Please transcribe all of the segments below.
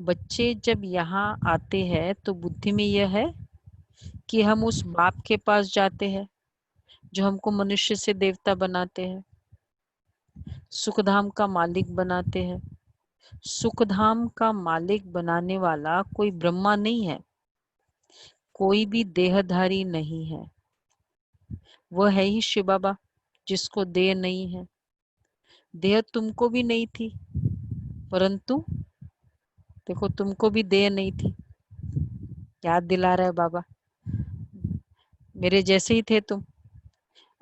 बच्चे जब यहाँ आते हैं तो बुद्धि में यह है कि हम उस बाप के पास जाते हैं जो हमको मनुष्य से देवता बनाते हैं, सुखधाम का मालिक बनाते हैं। सुखधाम का मालिक बनाने वाला कोई ब्रह्मा नहीं है, कोई भी देहधारी नहीं है, वह है ही शिव बाबा जिसको देह नहीं है। देह तुमको भी नहीं थी, परंतु देखो तुमको भी देह नहीं थी। याद दिला रहा है बाबा, मेरे जैसे ही थे तुम।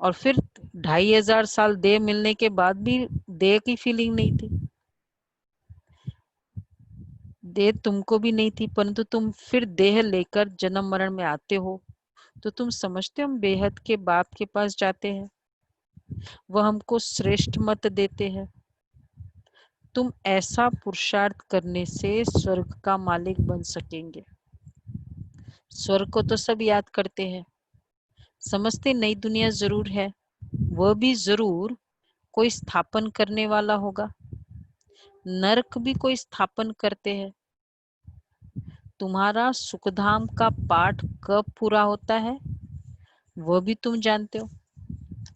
और फिर 2500 साल देह मिलने के बाद भी देह की फीलिंग नहीं थी। देह तुमको भी नहीं थी, परंतु तुम फिर देह लेकर जन्म मरण में आते हो, तो तुम समझते हो हम बेहद के बाप के पास जाते हैं, वह हमको श्रेष्ठ मत देते हैं। तुम ऐसा पुरुषार्थ करने से स्वर्ग का मालिक बन सकेंगे। स्वर्ग को तो सब याद करते हैं, समझते नई दुनिया जरूर है, वह भी जरूर कोई स्थापन करने वाला होगा। नरक भी कोई स्थापन करते हैं। तुम्हारा सुखधाम का पाठ कब पूरा होता है वह भी तुम जानते हो।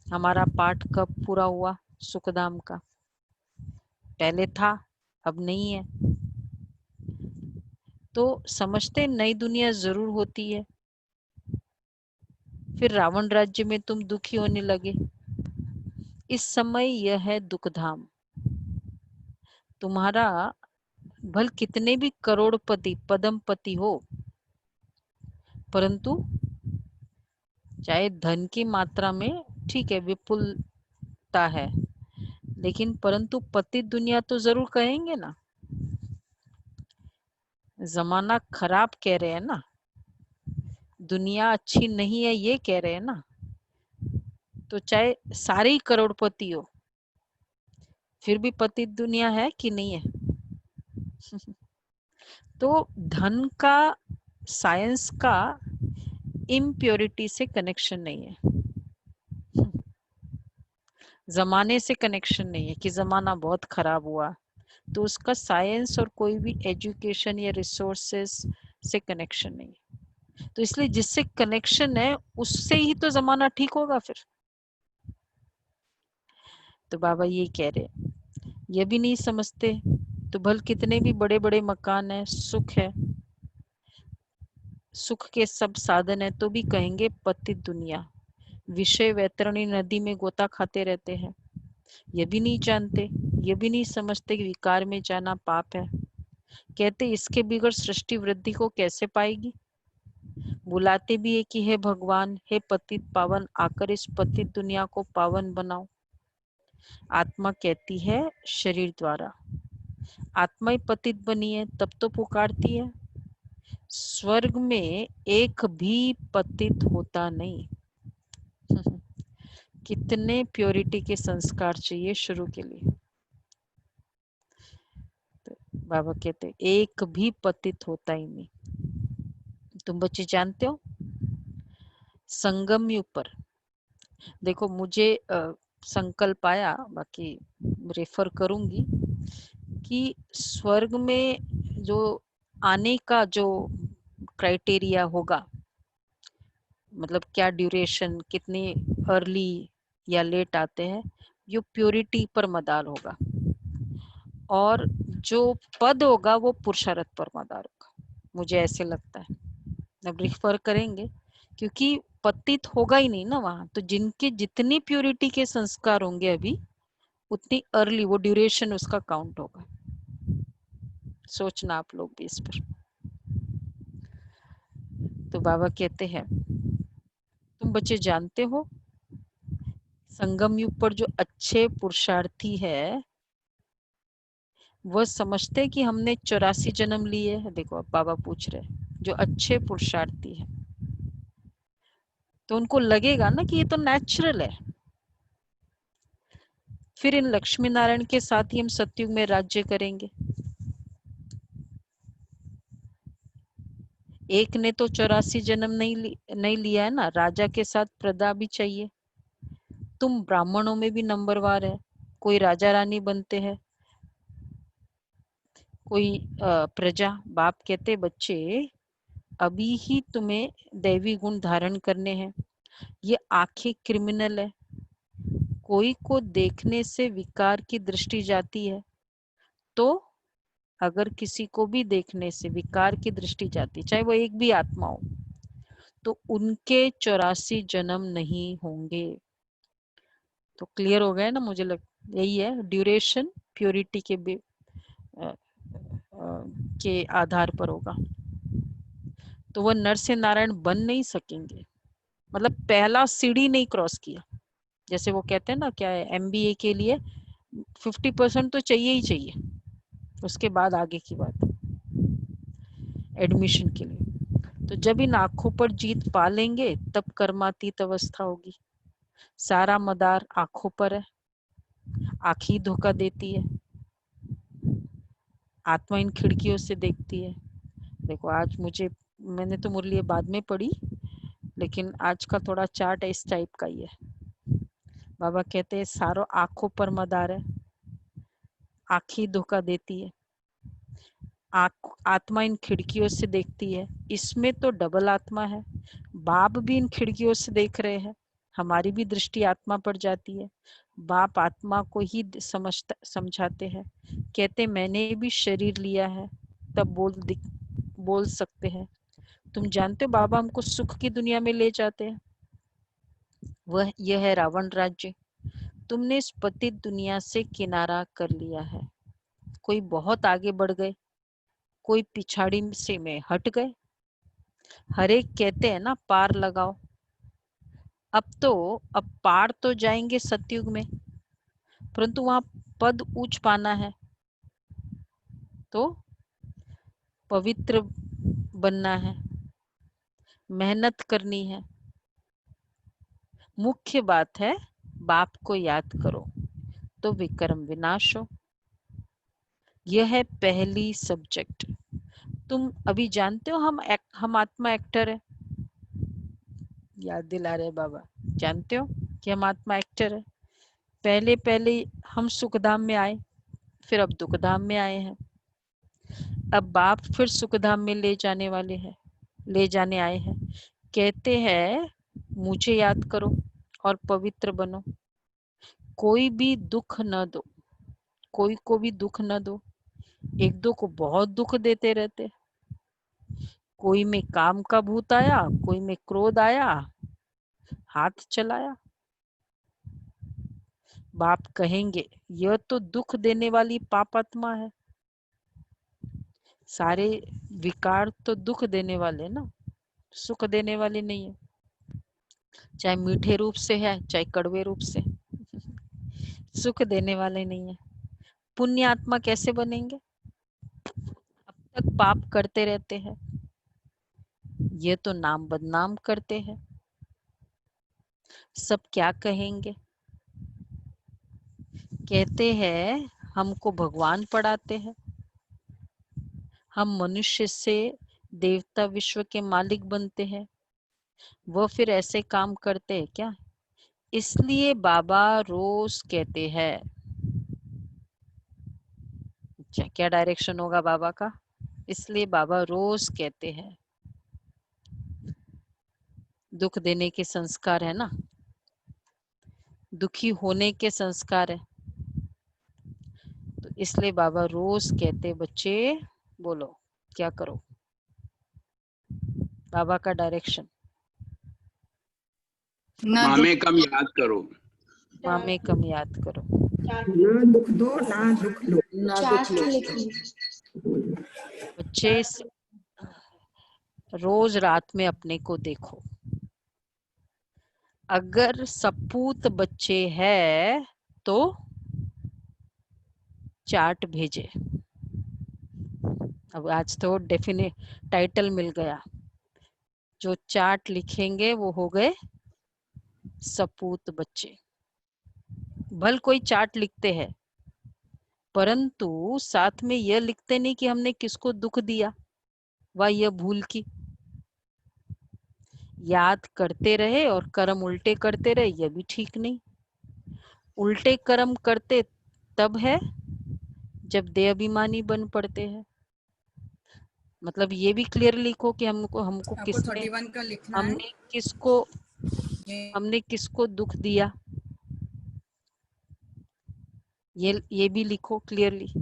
हमारा पाठ कब पूरा हुआ सुखधाम का? पहले था, अब नहीं है। तो समझते नई दुनिया जरूर होती है। फिर रावण राज्य में तुम दुखी होने लगे। इस समय यह है दुखधाम। तुम्हारा भल कितने भी करोड़पति पदमपति हो, परंतु चाहे धन की मात्रा में ठीक है विपुलता है, लेकिन परंतु पतित दुनिया तो जरूर कहेंगे ना। जमाना खराब कह रहे हैं ना, दुनिया अच्छी नहीं है ये कह रहे हैं ना। तो चाहे सारे ही करोड़पति हो, फिर भी पतित दुनिया है कि नहीं है? तो धन का, साइंस का इम्प्योरिटी से कनेक्शन नहीं है, जमाने से कनेक्शन नहीं है कि जमाना बहुत खराब हुआ तो उसका साइंस और कोई भी एजुकेशन या रिसोर्सेस से कनेक्शन नहीं है। तो इसलिए जिससे कनेक्शन है उससे ही तो जमाना ठीक होगा फिर। तो बाबा ये कह रहे, ये भी नहीं समझते तो भल कितने भी बड़े बड़े मकान है, सुख है, सुख के सब साधन है, तो भी कहेंगे पतित दुनिया। विषय वैतरणी नदी में गोता खाते रहते हैं। ये भी नहीं जानते, ये भी नहीं समझते कि विकार में जाना पाप है। कहते इसके बिगड़ सृष्टि वृद्धि को कैसे पाएगी। बुलाते भी है कि हे भगवान, हे पतित पावन, आकर इस पतित दुनिया को पावन बनाओ। आत्मा कहती है शरीर द्वारा, आत्मा ही पतित बनी है तब तो पुकारती है। स्वर्ग में एक भी पतित होता नहीं। कितने प्योरिटी के संस्कार चाहिए शुरू के लिए। तो बाबा कहते एक भी पतित होता ही नहीं। तुम बच्चे जानते हो संगम युग पर, देखो मुझे संकल्प आया, बाकी रेफर करूंगी कि स्वर्ग में जो आने का जो क्राइटेरिया होगा, मतलब क्या ड्यूरेशन, कितनी अर्ली या लेट आते हैं, ये प्योरिटी पर मदार होगा। और जो पद होगा वो पुरुषार्थ पर मदार होगा, मुझे ऐसे लगता है। अब रिफर करेंगे क्योंकि पतित होगा ही नहीं ना वहां, तो जिनके जितनी प्योरिटी के संस्कार होंगे अभी उतनी अर्ली वो ड्यूरेशन उसका काउंट होगा। सोचना आप लोग भी इस पर। तो बाबा कहते हैं तुम बच्चे जानते हो संगम युग पर जो अच्छे पुरुषार्थी है वह समझते कि हमने 84 जन्म लिए है। देखो अब बाबा पूछ रहे जो अच्छे पुरुषार्थी है, तो उनको लगेगा ना कि ये तो नेचुरल है। फिर इन लक्ष्मी नारायण के साथ ही हम सतयुग में राज्य करेंगे। एक ने तो 84 जन्म नहीं लिया है ना, राजा के साथ प्रदा भी चाहिए। तुम ब्राह्मणों में भी नंबरवार है, कोई राजा रानी बनते हैं, कोई प्रजा, बाप कहते बच्चे अभी ही तुम्हें दैवी गुण धारण करने हैं। ये आंखें क्रिमिनल है। कोई को देखने से विकार की दृष्टि जाती है, तो अगर किसी को भी देखने से विकार की दृष्टि जाती, चाहे वो एक भी आत्मा हो, तो उनके 84 जन्म नहीं होंगे। तो क्लियर हो गया ना? मुझे यही है ड्यूरेशन प्योरिटी के आधार पर होगा। तो वह नर से नारायण बन नहीं सकेंगे, मतलब पहला सीढ़ी नहीं क्रॉस किया। जैसे वो कहते हैं ना, क्या है, MBA के लिए 50% तो चाहिए ही चाहिए, उसके बाद आगे की बात एडमिशन के लिए। तो जब इन आंखों पर जीत पा लेंगे तब कर्मातीत अवस्था होगी। सारा मदार आंखों पर है, आँख ही धोखा देती है, आत्मा इन खिड़कियों से देखती है। देखो आज मैंने तो मुरली बाद में पढ़ी, लेकिन आज का थोड़ा चार्ट इस टाइप का ही है। बाबा कहते हैं सारो आंखों पर मदार है, आँख ही धोखा देती है, आत्मा इन खिड़कियों से देखती है। इसमें तो डबल आत्मा है, बाप भी इन खिड़कियों से देख रहे हैं, हमारी भी दृष्टि आत्मा पर जाती है। बाप आत्मा को ही समझाते हैं, कहते मैंने भी शरीर लिया है, तब बोल सकते हैं। तुम जानते हो बाबा हमको सुख की दुनिया में ले जाते हैं, यह है रावण राज्य। तुमने इस पतित दुनिया से किनारा कर लिया है। कोई बहुत आगे बढ़ गए, कोई पिछाड़ी से में हट गए। हर एक कहते हैं ना पार लगाओ। अब पार तो जाएंगे सतयुग में, परंतु वहां पद ऊंच पाना है तो पवित्र बनना है, मेहनत करनी है। मुख्य बात है बाप को याद करो तो विक्रम विनाश हो। यह है पहली सब्जेक्ट। तुम अभी जानते हो हम आत्मा एक्टर है, याद दिला रहे बाबा। जानते हो कि हम आत्मा एक्टर है। पहले पहले हम सुखधाम में आए, फिर अब दुखधाम में आए हैं। अब बाप फिर सुखधाम में ले जाने आए हैं। कहते हैं मुझे याद करो और पवित्र बनो। कोई भी दुख न दो, कोई को भी दुख न दो। एक दो को बहुत दुख देते रहते, कोई में काम का भूत आया, कोई में क्रोध आया, हाथ चलाया। बाप कहेंगे यह तो दुख देने वाली पापात्मा है। सारे विकार तो दुख देने वाले ना, सुख देने वाले नहीं है। चाहे मीठे रूप से है, चाहे कड़वे रूप से, सुख देने वाले नहीं है। पुण्य आत्मा कैसे बनेंगे? अब तक पाप करते रहते हैं, ये तो नाम बदनाम करते हैं। सब क्या कहेंगे? कहते हैं हमको भगवान पढ़ाते हैं, हम मनुष्य से देवता विश्व के मालिक बनते हैं। वो फिर ऐसे काम करते हैं क्या? इसलिए बाबा रोज कहते हैं, क्या डायरेक्शन होगा बाबा का? इसलिए बाबा रोज कहते हैं, दुख देने के संस्कार है ना, दुखी होने के संस्कार है, तो इसलिए बाबा रोज कहते बच्चे बोलो क्या करो। बाबा का डायरेक्शन, मामे कम याद करो, मामे कम याद करो, ना दुख दो ना दुख लो, ना दुख लो। बच्चे रोज रात में अपने को देखो। अगर सपूत बच्चे है तो चार्ट भेजे। अब आज तो डेफिनेट टाइटल मिल गया, जो चार्ट लिखेंगे वो हो गए सपूत बच्चे। भल कोई चार्ट लिखते हैं, परंतु साथ में यह लिखते नहीं कि हमने किसको दुख दिया, वह यह भूल की। याद करते रहे और कर्म उल्टे करते रहे, यह भी ठीक नहीं। उल्टे कर्म करते तब है जब देहाभिमानी बन पड़ते हैं, मतलब ये भी क्लियर लिखो कि हमको हमको आपको किसने 31 का लिखना है। हमने किसको दुख दिया, ये भी लिखो क्लियरली।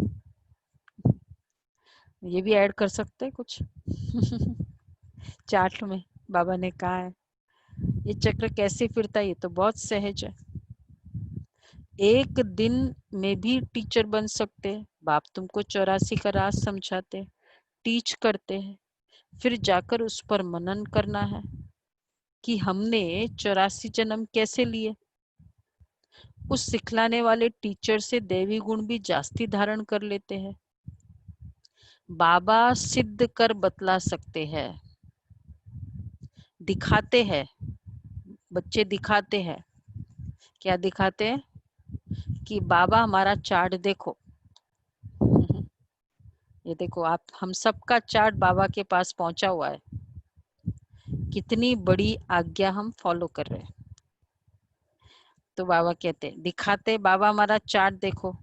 ये भी ऐड कर सकते हैं कुछ चार्ट में। बाबा ने कहा है ये चक्र कैसे फिरता है, ये तो बहुत सहज है। एक दिन में भी टीचर बन सकते हैं। बाप तुमको 84 का राज समझाते, टीच करते हैं, फिर जाकर उस पर मनन करना है कि हमने 84 जन्म कैसे लिए। उस सिखलाने वाले टीचर से दैवी गुण भी जास्ती धारण कर लेते हैं। बाबा सिद्ध कर बतला सकते हैं, दिखाते हैं। बच्चे दिखाते हैं, क्या दिखाते हैं कि बाबा हमारा चार्ट देखो। ये देखो आप, हम सबका चार्ट बाबा के पास पहुंचा हुआ है। कितनी बड़ी आज्ञा हम फॉलो कर रहे हैं। तो बाबा कहते हैं, दिखाते बाबा हमारा चार्ट देखो,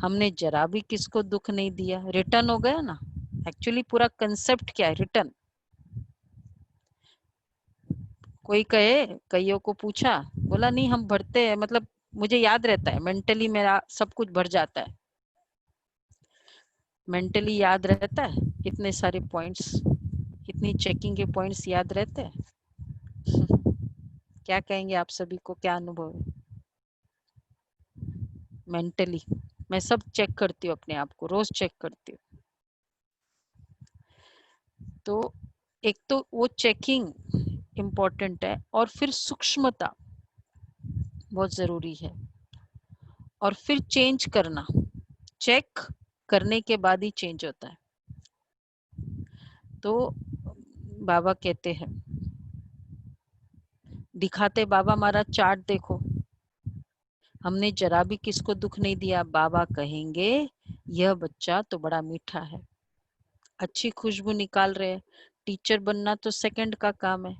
हमने जरा भी किसको दुख नहीं दिया। रिटर्न हो गया ना। एक्चुअली पूरा कंसेप्ट क्या है, रिटर्न। कोई कहे, कईयों को पूछा, बोला नहीं हम भरते हैं, मतलब मुझे याद रहता है, मेंटली मेरा सब कुछ भर जाता है। मेंटली याद रहता है इतने सारे पॉइंट्स, इतनी चेकिंग के पॉइंट्स याद रहते हैं। क्या कहेंगे आप सभी को, क्या अनुभव है मेंटली? मैं सब चेक करती हूँ अपने आप को, रोज चेक करती हूँ। तो एक तो वो चेकिंग इम्पोर्टेंट है, और फिर सूक्ष्मता बहुत जरूरी है, और फिर चेंज करना। चेक करने के बाद ही चेंज होता है। तो बाबा कहते हैं, दिखाते बाबा हमारा चार्ट देखो, हमने जरा भी किसको दुख नहीं दिया। बाबा कहेंगे यह बच्चा तो बड़ा मीठा है, अच्छी खुशबू निकाल रहे हैं। टीचर बनना तो सेकंड का काम है।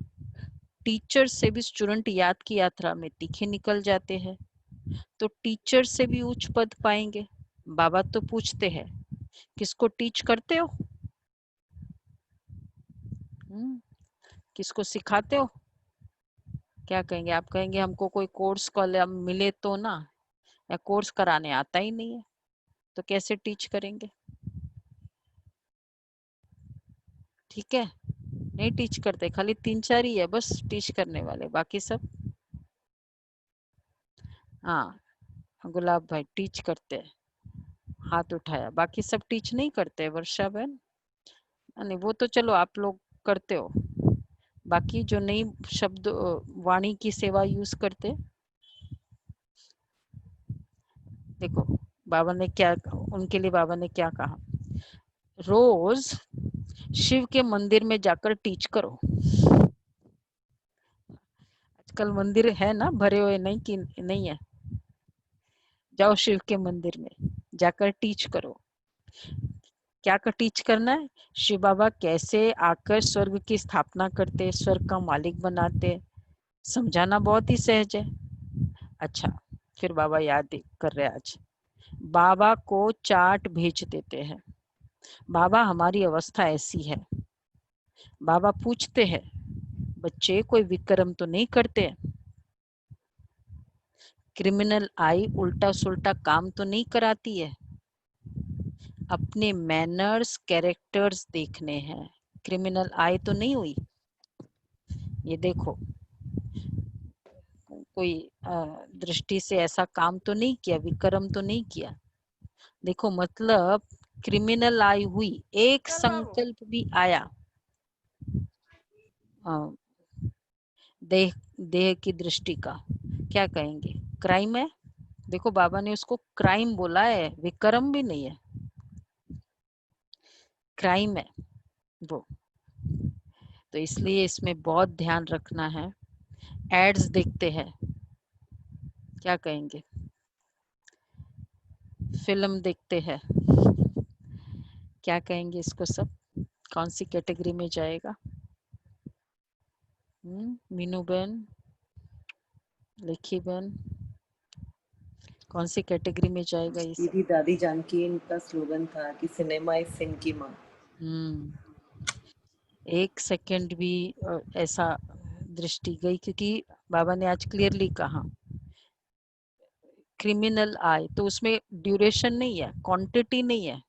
टीचर से भी स्टूडेंट याद की यात्रा में तीखे निकल जाते हैं, तो टीचर से भी उच्च पद पाएंगे। बाबा तो पूछते हैं किसको टीच करते हो, किसको सिखाते हो। क्या कहेंगे आप? कहेंगे हमको कोई कोर्स कॉलेज मिले तो ना, या कोर्स कराने आता ही नहीं है तो कैसे टीच करेंगे। ठीक है, नहीं टीच करते, खाली 3-4 ही है बस टीच करने वाले, बाकी सब। हाँ, गुलाब भाई टीच करते हैं, हाथ उठाया। बाकी सब टीच नहीं करते। वर्षा बहन, नहीं वो तो चलो आप लोग करते हो। बाकी जो नई शब्द वाणी की सेवा यूज करते, देखो बाबा ने क्या, उनके लिए बाबा ने क्या कहा, रोज शिव के मंदिर में जाकर टीच करो। आजकल मंदिर है ना भरे हुए, नहीं कि नहीं है? जाओ शिव के मंदिर में जाकर टीच करो। क्या कर टीच करना है? शिव बाबा कैसे आकर स्वर्ग की स्थापना करते, स्वर्ग का मालिक बनाते। समझाना बहुत ही सहज है। अच्छा, फिर बाबा याद कर रहे आज, बाबा को चार्ट भेज देते हैं। बाबा हमारी अवस्था ऐसी है। बाबा पूछते हैं, बच्चे कोई विक्रम तो नहीं करते, क्रिमिनल आई उल्टा सुल्टा काम तो नहीं कराती है। अपने मैनर्स कैरेक्टर्स देखने हैं, क्रिमिनल आई तो नहीं हुई। ये देखो, कोई दृष्टि से ऐसा काम तो नहीं किया, विक्रम तो नहीं किया। देखो मतलब क्रिमिनल आई हुई, एक संकल्प भी आया देह देह की दृष्टि का, क्या कहेंगे? क्राइम है। देखो बाबा ने उसको क्राइम बोला है, विक्रम भी नहीं है, क्राइम है वो। तो इसलिए इसमें बहुत ध्यान रखना है। एड्स देखते हैं, क्या कहेंगे? फिल्म देखते हैं, क्या कहेंगे इसको सब? कौन सी कैटेगरी में जाएगा? मीनू बहन, लिखी बहन, कौन सी कैटेगरी में जाएगा ये सब? दीदी दादी जानकी इनका स्लोगन था कि सिनेमा इज सिन की माँ। एक सेकंड भी ऐसा दृष्टि गई, क्योंकि बाबा ने आज क्लियरली कहा क्रिमिनल आए तो उसमें ड्यूरेशन नहीं है, क्वांटिटी नहीं है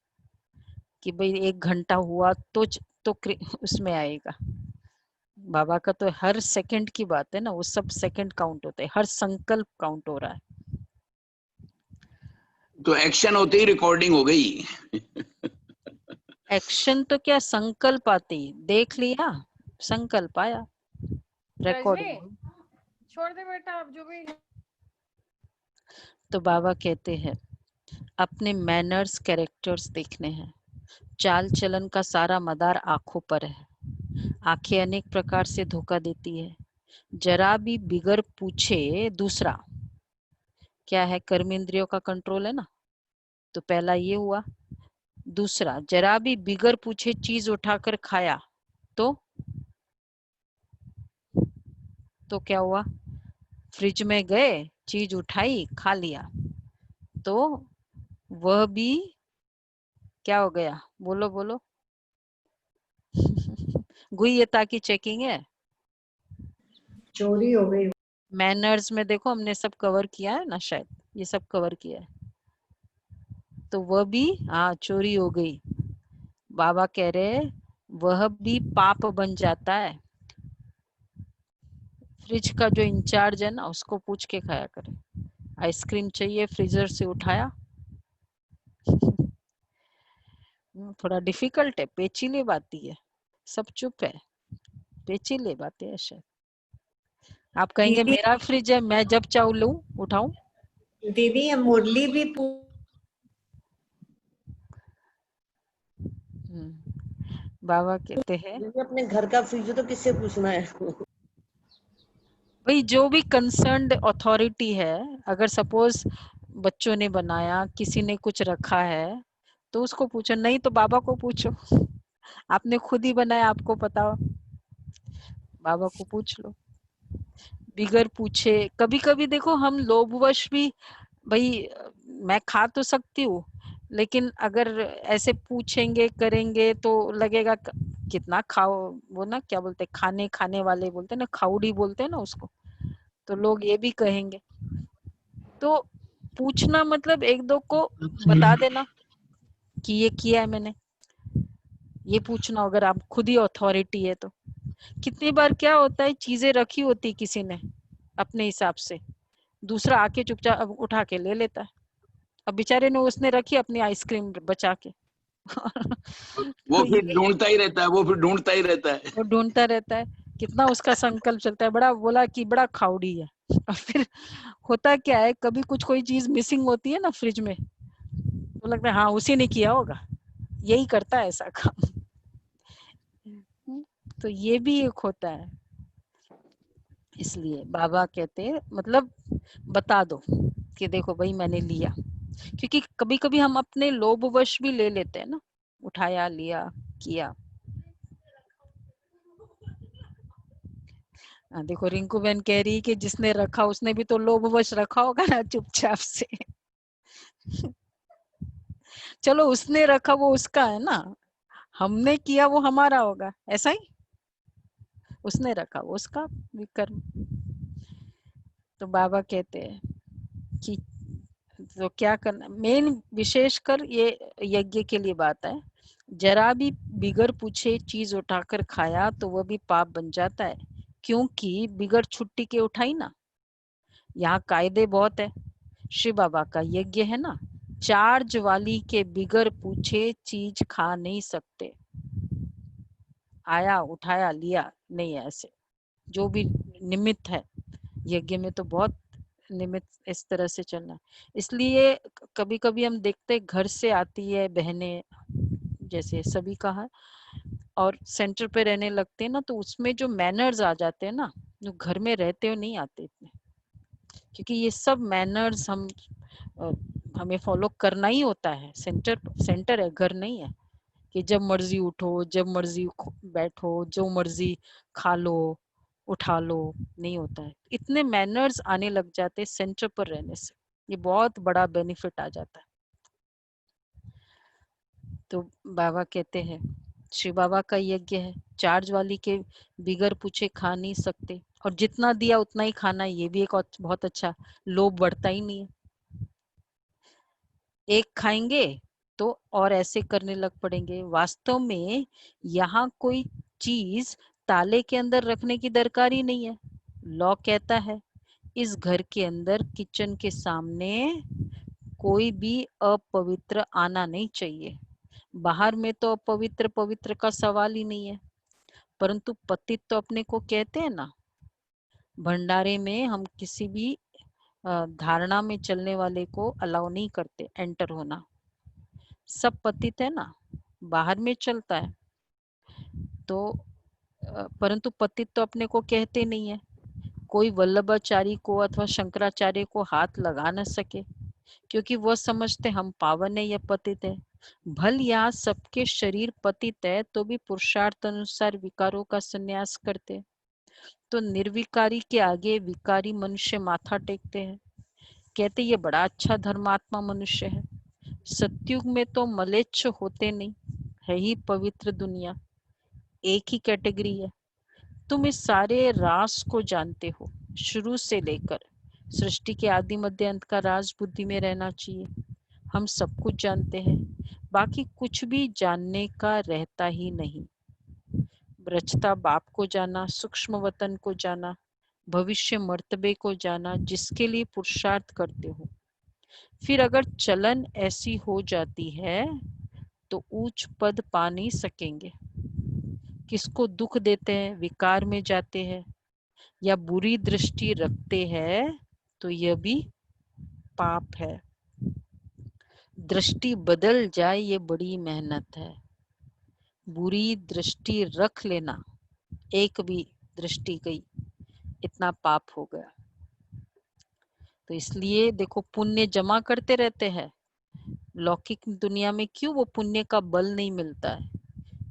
कि भाई 1 घंटा हुआ तो उसमें आएगा। बाबा का तो हर सेकंड की बात है ना, वो सब सेकंड काउंट होते हैं, हर संकल्प काउंट हो रहा है। तो एक्शन होते ही रिकॉर्डिंग हो गई। एक्शन तो क्या, संकल्प आते ही देख लिया, संकल्प आया, रिकॉर्डिंग। छोड़ दे बेटा, अब जो भी। तो बाबा कहते हैं अपने मैनर्स कैरेक्टर्स देखने हैं, चाल चलन का सारा मदार आंखों पर है। आंखें अनेक प्रकार से धोखा देती है, जरा भी बिगर पूछे। दूसरा क्या है, कर्मेंद्रियों का कंट्रोल है ना, तो पहला ये हुआ। दूसरा, जरा भी बिगर पूछे चीज उठाकर खाया तो क्या हुआ, फ्रिज में गए, चीज उठाई, खा लिया, तो वह भी क्या हो गया, बोलो बोलो। गुह्यता की चेकिंग है, चोरी हो गई। मैनर्स में देखो हमने सब कवर किया है ना, शायद ये सब कवर किया है, तो वह भी हाँ चोरी हो गई। बाबा कह रहे वह भी पाप बन जाता है। फ्रिज का जो इंचार्ज है ना, उसको पूछ के खाया करे। आइसक्रीम चाहिए, फ्रीजर से उठाया, थोड़ा डिफिकल्ट है, पेचीली बात है, सब चुप है, पेचीली बातें है शायद। आप कहेंगे दीदी मेरा फ्रिज है, मैं जब चाहूँ लूं उठाऊं। दीदी ये मुरली भी बाबा कहते हैं अपने घर का फ्रिज तो किससे पूछना है। भाई जो भी कंसर्न्ड अथॉरिटी है, अगर सपोज बच्चों ने बनाया, किसी ने कुछ रखा है, तो उसको पूछो, नहीं तो बाबा को पूछो। आपने खुद ही बनाया, आपको पता हो, बाबा को पूछ लो बिगर पूछे। कभी कभी देखो हम लोभवश भी, भाई मैं खा तो सकती हूँ, लेकिन अगर ऐसे पूछेंगे करेंगे तो लगेगा कितना खाओ, वो ना क्या बोलते, खाने खाने वाले बोलते हैं ना, खाउडी बोलते हैं ना उसको, तो लोग ये भी कहेंगे। तो पूछना मतलब एक दो को बता देना कि ये किया है मैंने, ये पूछना अगर आप खुद ही अथॉरिटी है तो। कितनी बार क्या होता है, चीजें रखी होती किसी ने अपने हिसाब से, दूसरा आके चुपचाप उठा के ले लेता है। अब बेचारे ने उसने रखी अपनी आइसक्रीम बचा के। वो तो फिर ये ढूंढता ही रहता है, वो फिर ढूंढता ही रहता है। वो ढूंढता रहता है, कितना उसका संकल्प चलता है, बड़ा बोला कि बड़ा खाउडी है। और फिर होता क्या है, कभी कुछ कोई चीज मिसिंग होती है ना फ्रिज में, तो लगता है हाँ उसी ने किया होगा, यही करता है ऐसा काम। तो ये भी एक होता है। इसलिए बाबा कहते हैं मतलब बता दो कि देखो भाई मैंने लिया, क्योंकि कभी कभी हम अपने लोभवश भी ले लेते हैं ना, उठाया लिया किया। देखो रिंकू बहन कह रही कि जिसने रखा उसने भी तो लोभवश रखा होगा ना चुपचाप से। चलो उसने रखा वो उसका है ना, हमने किया वो हमारा होगा, ऐसा ही। उसने रखा वो उसका विकर्म। तो बाबा कहते हैं कि तो क्या करना, मेन विशेषकर ये यज्ञ के लिए बात है। जरा भी बिगर पूछे चीज उठाकर खाया तो वह भी पाप बन जाता है, क्योंकि बिगर छुट्टी के उठाई ना। यहाँ कायदे बहुत है, शिव बाबा का यज्ञ है ना, चार्ज वाली के बिगर पूछे चीज खा नहीं सकते। आया उठाया लिया नहीं है ऐसे, जो भी निमित्त है यज्ञ में तो बहुत निमित्त इस तरह से चलना है। इसलिए कभी कभी हम देखते घर से आती है बहनें, जैसे सभी का है, और सेंटर पे रहने लगते हैं ना, तो उसमें जो मैनर्स आ जाते हैं ना, जो घर में रहते हुए नहीं आते इतने, क्योंकि ये सब मैनर्स अ, हमें फॉलो करना ही होता है। सेंटर है, घर नहीं है कि जब मर्जी उठो, जब मर्जी बैठो, जो मर्जी खा लो उठा लो, नहीं होता है। इतने मैनर्स आने लग जाते हैं सेंटर पर रहने से, ये बहुत बड़ा बेनिफिट आ जाता है। तो बाबा कहते हैं शिव बाबा का यज्ञ है, चार्ज वाली के बिगर पूछे खा नहीं सकते, और जितना दिया उतना ही खाना, ये भी एक बहुत अच्छा, लोभ बढ़ता ही नहीं है। एक खाएंगे तो और ऐसे करने लग पड़ेंगे। वास्तव में यहाँ कोई चीज ताले के अंदर रखने की दरकार ही नहीं है। लॉ कहता है इस घर के अंदर किचन के सामने कोई भी अपवित्र आना नहीं चाहिए। बाहर में तो अपवित्र पवित्र का सवाल ही नहीं है, परंतु पतित तो अपने को कहते हैं ना। भंडारे में हम किसी भी धारणा में चलने वाले को अलाउ नहीं करते एंटर होना। सब पतित है ना, बाहर में चलता है तो परंतु पतित तो अपने को कहते नहीं है। कोई वल्लभाचारी को अथवा शंकराचार्य को हाथ लगा न सके, क्योंकि वह समझते हम पावन है या पतित है। भल यहाँ सबके शरीर पतित है तो भी पुरुषार्थ अनुसार विकारों का संन्यास करते, तो निर्विकारी के आगे विकारी मनुष्य माथा टेकते हैं, कहते ये बड़ा अच्छा धर्मात्मा मनुष्य है। सतयुग में तो मलेच्छ होते नहीं, है ही पवित्र दुनिया, एक ही कैटेगरी है। तुम इस सारे राज को जानते हो, शुरू से लेकर सृष्टि के आदि मध्य अंत का राज बुद्धि में रहना चाहिए। हम सब कुछ जानते हैं, बाकी कुछ भी जानने का रहता ही नहीं। रचता बाप को जाना, सूक्ष्म वतन को जाना, भविष्य मर्तबे को जाना, जिसके लिए पुरुषार्थ करते हो। फिर अगर चलन ऐसी हो जाती है तो ऊंच पद पा नहीं सकेंगे। किसको दुख देते हैं, विकार में जाते हैं, या बुरी दृष्टि रखते हैं, तो यह भी पाप है। दृष्टि बदल जाए ये बड़ी मेहनत है। बुरी दृष्टि रख लेना, एक भी दृष्टि गई इतना पाप हो गया। तो इसलिए देखो पुण्य जमा करते रहते हैं। लौकिक दुनिया में क्यों वो पुण्य का बल नहीं मिलता है,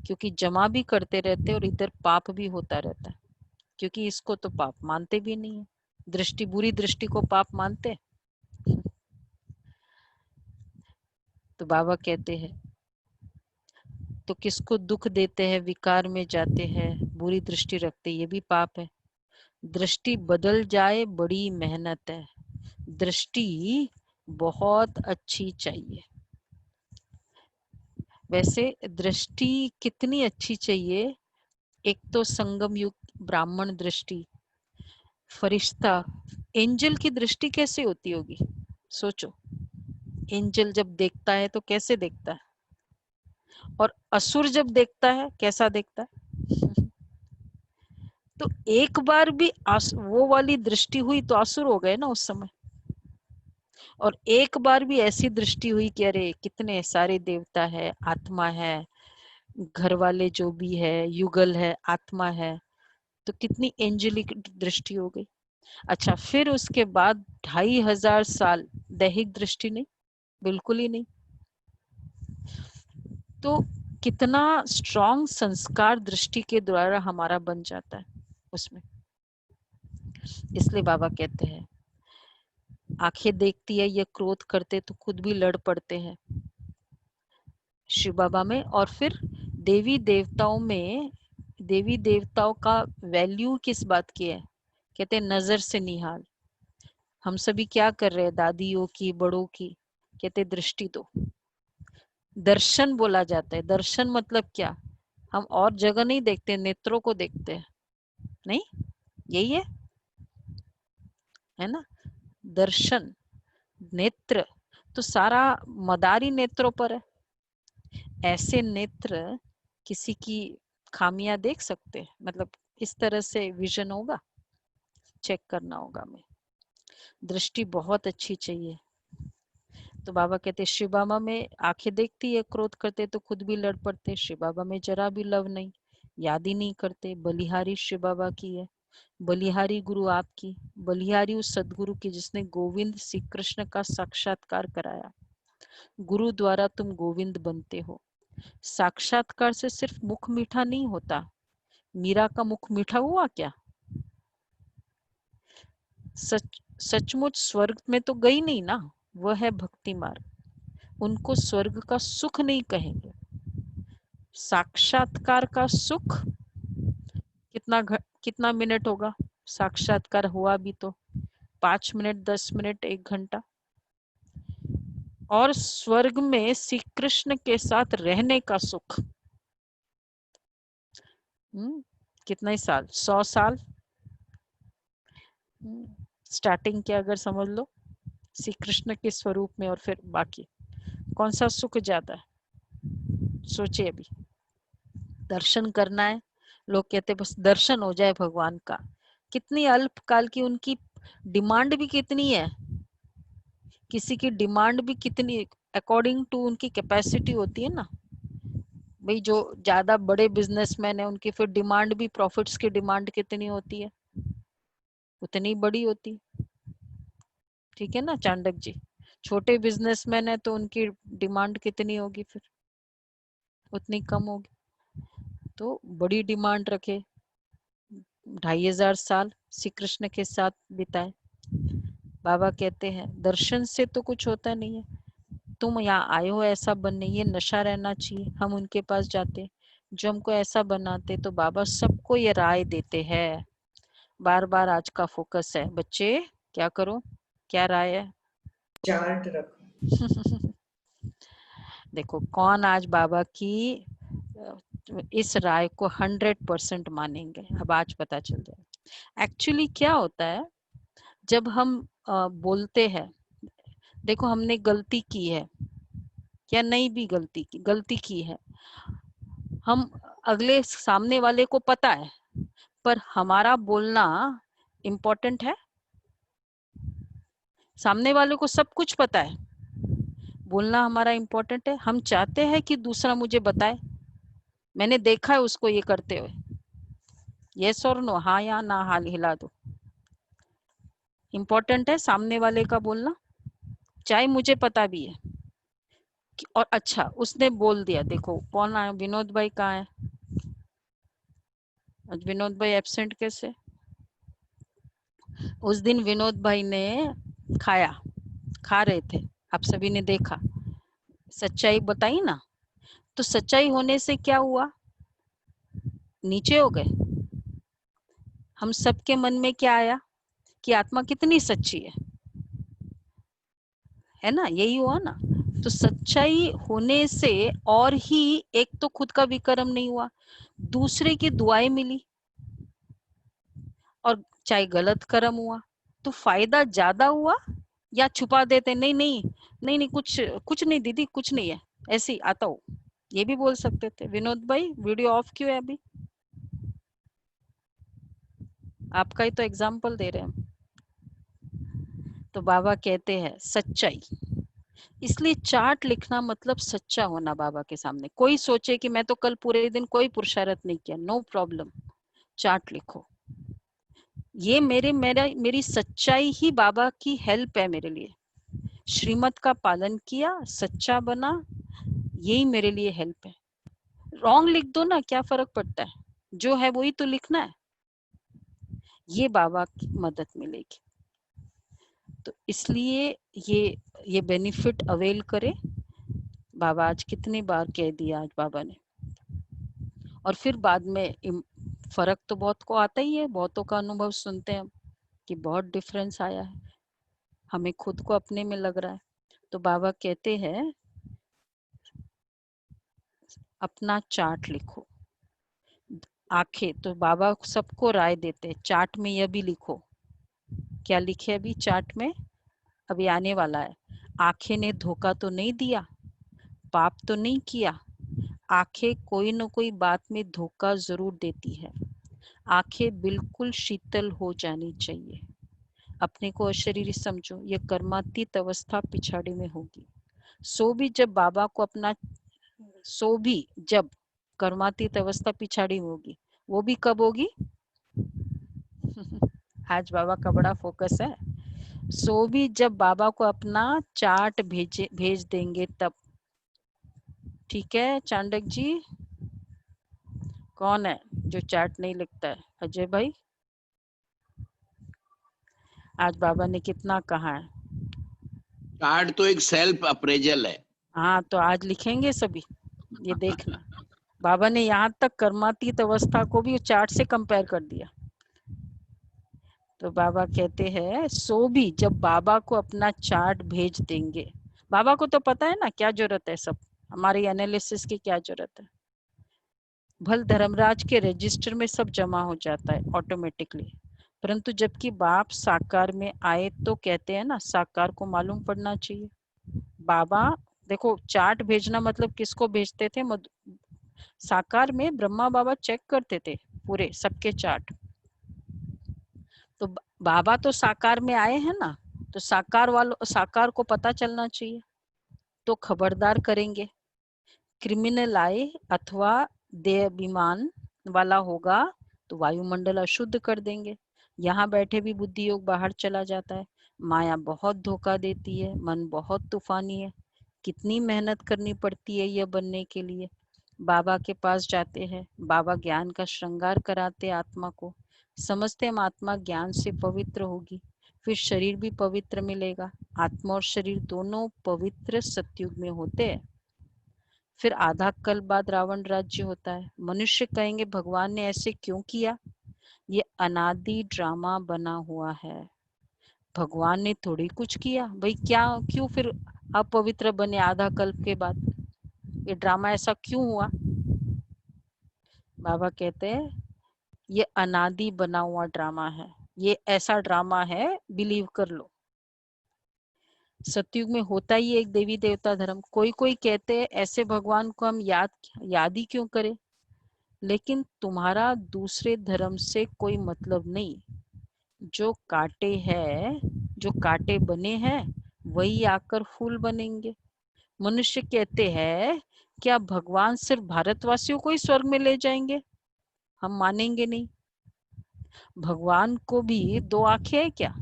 क्योंकि जमा भी करते रहते और इधर पाप भी होता रहता है, क्योंकि इसको तो पाप मानते भी नहीं है। दृष्टि, बुरी दृष्टि को पाप मानते। तो बाबा कहते हैं तो किसको दुख देते हैं, विकार में जाते हैं, बुरी दृष्टि रखते, ये भी पाप है। दृष्टि बदल जाए बड़ी मेहनत है। दृष्टि बहुत अच्छी चाहिए। वैसे दृष्टि कितनी अच्छी चाहिए, एक तो संगम युग ब्राह्मण दृष्टि, फरिश्ता, एंजल की दृष्टि कैसे होती होगी, सोचो। एंजल जब देखता है तो कैसे देखता है, और असुर जब देखता है कैसा देखता है। तो एक बार भी वो वाली दृष्टि हुई तो असुर हो गए ना उस समय, और एक बार भी ऐसी दृष्टि हुई कि अरे कितने सारे देवता है, आत्मा है, घर वाले जो भी है, युगल है, आत्मा है, तो कितनी एंजेलिक दृष्टि हो गई। अच्छा, फिर उसके बाद 2500 साल दैहिक दृष्टि नहीं, बिल्कुल ही नहीं। तो कितना स्ट्रॉन्ग संस्कार दृष्टि के द्वारा हमारा बन जाता है उसमें। इसलिए बाबा कहते हैं आंखें देखती है, ये क्रोध करते तो खुद भी लड़ पड़ते हैं शिव बाबा में। और फिर देवी देवताओं में, देवी देवताओं का वैल्यू किस बात की है, कहते हैं नजर से निहाल। हम सभी क्या कर रहे हैं, दादियों की, बड़ों की, कहते दृष्टि दो। दर्शन बोला जाता है। दर्शन मतलब क्या, हम और जगह नहीं देखते, नेत्रों को देखते हैं, नहीं यही है ना। दर्शन, नेत्र, तो सारा मदार ही नेत्रों पर है। ऐसे नेत्र किसी की खामियां देख सकते हैं, मतलब इस तरह से विजन होगा, चेक करना होगा हमें। दृष्टि बहुत अच्छी चाहिए। तो बाबा कहते शिव बाबा में आंखें देखती है, क्रोध करते तो खुद भी लड़ पड़ते। शिव बाबा में जरा भी लव नहीं, याद ही नहीं करते। बलिहारी शिव बाबा की है, बलिहारी गुरु आपकी, बलिहारी उस सदगुरु की जिसने गोविंद श्री कृष्ण का साक्षात्कार कराया। गुरु द्वारा तुम गोविंद बनते हो। साक्षात्कार से सिर्फ मुख मीठा नहीं होता। मीरा का मुख मीठा हुआ क्या, सचमुच स्वर्ग में तो गई नहीं ना, वह है भक्ति मार्ग। उनको स्वर्ग का सुख नहीं कहेंगे, साक्षात्कार का सुख कितना मिनट होगा? साक्षात्कार हुआ भी तो 5 मिनट, 10 मिनट, 1 घंटा। और स्वर्ग में श्री कृष्ण के साथ रहने का सुख कितने साल? 100 साल। स्टार्टिंग के अगर समझ लो श्री कृष्ण के स्वरूप में, और फिर बाकी कौन सा सुख ज्यादा है? सोचिए। अभी दर्शन करना है, लोग कहते बस दर्शन हो जाए भगवान का। कितनी अल्पकाल की उनकी डिमांड भी कितनी है, किसी की डिमांड भी कितनी अकॉर्डिंग टू उनकी कैपेसिटी होती है ना भाई। जो ज्यादा बड़े बिजनेसमैन है उनकी फिर डिमांड भी, प्रॉफिट्स की डिमांड कितनी होती है? उतनी बड़ी होती। ठीक है ना चांडक जी? छोटे बिजनेसमैन है तो उनकी डिमांड कितनी होगी? फिर उतनी कम होगी। तो बड़ी डिमांड रखे, 2500 साल श्री कृष्ण के साथ बिताए। बाबा कहते हैं दर्शन से तो कुछ होता नहीं है, तुम यहाँ आए हो ऐसा बनने, ये नशा रहना चाहिए। हम उनके पास जाते जो हमको ऐसा बनाते, तो बाबा सबको ये राय देते हैं। बार बार आज का फोकस है बच्चे, क्या करो? क्या राय है? चार्ट रखो। देखो कौन आज बाबा की इस राय को 100% मानेंगे, अब आज पता चल जाए। एक्चुअली क्या होता है जब हम बोलते हैं, देखो हमने गलती की है या नहीं भी गलती की है, हम अगले सामने वाले को पता है, पर हमारा बोलना इम्पोर्टेंट है। सामने वाले को सब कुछ पता है, बोलना हमारा इम्पोर्टेंट है। हम चाहते हैं कि दूसरा मुझे बताए, मैंने देखा है उसको ये करते हुए। यस और नो, हाँ या ना, हाल हिला दो। इम्पोर्टेंट है सामने वाले का बोलना, चाहे मुझे पता भी है। और अच्छा उसने बोल दिया, देखो कौन आया? विनोद भाई कहाँ है? आज विनोद भाई एब्सेंट कैसे? उस दिन विनोद भाई ने खा रहे थे, आप सभी ने देखा। सच्चाई बताई ना, तो सच्चाई होने से क्या हुआ? नीचे हो गए। हम सबके मन में क्या आया कि आत्मा कितनी सच्ची है ना? यही हुआ ना। तो सच्चाई होने से और ही एक तो खुद का विक्रम नहीं हुआ, दूसरे की दुआएं मिली, और चाहे गलत कर्म हुआ तो फायदा ज्यादा हुआ। या छुपा देते, नहीं नहीं नहीं नहीं, कुछ नहीं दीदी, कुछ नहीं है, ऐसे ही आता हूँ, ये भी बोल सकते थे। विनोद भाई वीडियो ऑफ क्यों है अभी? आपका ही तो एग्जाम्पल दे रहे हैं। तो बाबा कहते हैं सच्चाई, इसलिए चार्ट लिखना मतलब सच्चा होना बाबा के सामने। कोई सोचे कि मैं तो कल पूरे दिन कोई पुरुषार्थ नहीं किया, नो प्रॉब्लम, चार्ट लिखो। ये मेरी सच्चाई ही बाबा की हेल्प है मेरे लिए। श्रीमत का पालन किया, सच्चा बना, यही मेरे लिए हेल्प है। रॉन्ग लिख दो ना, क्या फर्क पड़ता है? जो है वही तो लिखना है, ये बाबा की मदद मिलेगी। तो इसलिए ये बेनिफिट अवेल करे। बाबा आज कितनी बार कह दिया आज बाबा ने, और फिर बाद में फर्क तो बहुत को आता ही है। बहुतों का अनुभव सुनते हैं हम कि बहुत डिफरेंस आया है, हमें खुद को अपने में लग रहा है। तो बाबा कहते हैं अपना चार्ट लिखो। आंखें, तो बाबा सबको राय देते हैं चार्ट में यह भी लिखो। क्या लिखे अभी चार्ट में? अभी आने वाला है। आंखें ने धोखा तो नहीं दिया, पाप तो नहीं किया। आंखें कोई न कोई बात में धोखा जरूर देती है। आंखें बिल्कुल शीतल हो जानी चाहिए। अपने को अशरीरी समझो, ये कर्मातीत अवस्था पिछाड़ी में होगी। सो भी जब कर्मातीत अवस्था पिछाड़ी में होगी, वो भी कब होगी? आज बाबा का बड़ा फोकस है। सो भी जब बाबा को अपना चार्ट भेज देंगे तब। ठीक है चांडक जी? कौन है जो चार्ट नहीं लिखता है? अजय भाई? आज बाबा ने कितना कहा है? चार्ट तो एक सेल्फ अप्रेजल है। हाँ, तो आज लिखेंगे सभी, ये देखना। बाबा ने यहाँ तक कर्मातीत अवस्था को भी चार्ट से कंपेयर कर दिया। तो बाबा कहते हैं सो भी जब बाबा को अपना चार्ट भेज देंगे, बाबा को तो पता है ना क्या जरूरत है, सब हमारी एनालिसिस की क्या जरूरत है, भल धर्मराज के रजिस्टर में सब जमा हो जाता है ऑटोमेटिकली। परंतु जबकि बाप साकार में आए तो कहते हैं ना साकार को मालूम पड़ना चाहिए। बाबा देखो चार्ट भेजना मतलब किसको भेजते थे, साकार में ब्रह्मा बाबा चेक करते थे पूरे सबके चार्ट। तो बाबा तो साकार में आए हैं ना, तो साकार को पता चलना चाहिए, तो खबरदार करेंगे। क्रिमिनल आए अथवा देहाभिमान वाला होगा तो वायुमंडल अशुद्ध कर देंगे। यहाँ बैठे भी बुद्धि योग बाहर चला जाता है। माया बहुत धोखा देती है, मन बहुत तूफानी है, कितनी मेहनत करनी पड़ती है यह बनने के लिए। बाबा के पास जाते हैं, बाबा ज्ञान का श्रृंगार कराते आत्मा को, समझते हम आत्मा ज्ञान से पवित्र होगी, फिर शरीर भी पवित्र मिलेगा। आत्मा और शरीर दोनों पवित्र सतयुग में होते हैं। फिर आधा कल बाद रावण राज्य होता है। मनुष्य कहेंगे भगवान ने ऐसे क्यों किया, ये अनादि ड्रामा बना हुआ है, भगवान ने थोड़ी कुछ किया भाई, क्या क्यों फिर अपवित्र बने आधा कल्प के बाद, ये ड्रामा ऐसा क्यों हुआ। बाबा कहते हैं ये अनादि बना हुआ ड्रामा है, ये ऐसा ड्रामा है बिलीव कर लो। सतयुग में होता ही एक देवी देवता धर्म। कोई कोई कहते हैं ऐसे भगवान को हम याद ही क्यों करें, लेकिन तुम्हारा दूसरे धर्म से कोई मतलब नहीं। जो कांटे बने हैं वही आकर फूल बनेंगे। मनुष्य कहते हैं क्या भगवान सिर्फ भारतवासियों को ही स्वर्ग में ले जाएंगे, हम मानेंगे नहीं। भगवान को भी दो आंखें हैं क्या।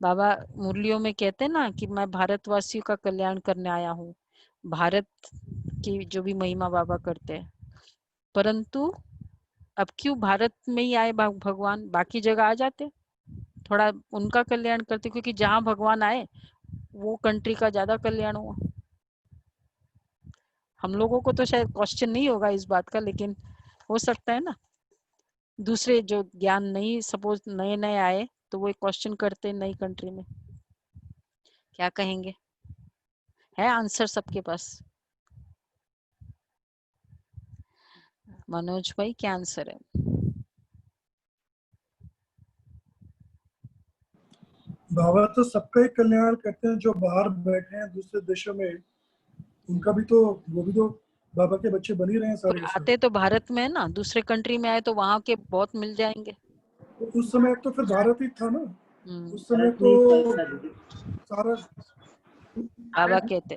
बाबा मुरलियों में कहते हैं ना कि मैं भारतवासियों का कल्याण करने आया हूँ, भारत की जो भी महिमा बाबा करते हैं। परंतु अब क्यों भारत में ही आए भगवान, बाकी जगह आ जाते, थोड़ा उनका कल्याण करते, क्योंकि जहां भगवान आए वो कंट्री का ज्यादा कल्याण हुआ। हम लोगों को तो शायद क्वेश्चन नहीं होगा इस बात का, लेकिन हो सकता है ना दूसरे जो ज्ञान नहीं सपोज नए नए आए तो वो क्वेश्चन करते नई कंट्री में, क्या कहेंगे, है आंसर सबके पास। मनोज भाई क्या आंसर है। बाबा तो सबका ही कल्याण करते हैं, जो बाहर बैठे हैं दूसरे देशों में उनका भी तो, वो भी तो बाबा के बच्चे बन ही रहे हैं सारे के आते तो भारत में है ना, दूसरे कंट्री में आए तो वहां के बहुत मिल जाएंगे। तो उस समय तो फिर भारत ही था ना, उस समय भारत तो में ही था। सारा बाबा कहते